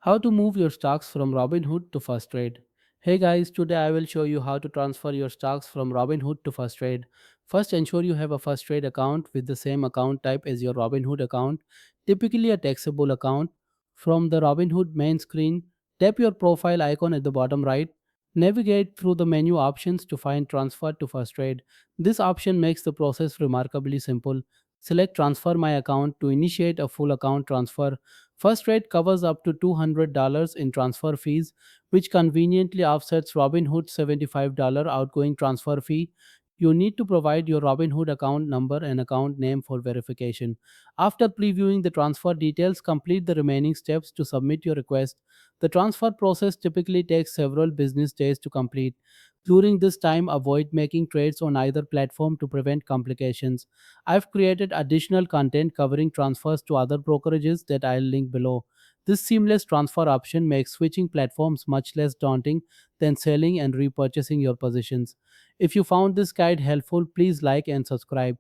How to move your stocks from Robinhood to Firstrade. Hey guys, today I will show you how to transfer your stocks from Robinhood to Firstrade. First, ensure you have a Firstrade account with the same account type as your Robinhood account, typically a taxable account. From the Robinhood main screen, tap your profile icon at the bottom right. Navigate through the menu options to find Transfer to Firstrade. This option makes the process remarkably simple. Select Transfer My Account to initiate a full account transfer. First rate covers up to $200 in transfer fees, which conveniently offsets Robinhood's $75 outgoing transfer fee. You need to provide your Robinhood account number and account name for verification. After previewing the transfer details, complete the remaining steps to submit your request. The transfer process typically takes several business days to complete. During this time, avoid making trades on either platform to prevent complications. I've created additional content covering transfers to other brokerages that I'll link below. This seamless transfer option makes switching platforms much less daunting than selling and repurchasing your positions. If you found this guide helpful, please like and subscribe.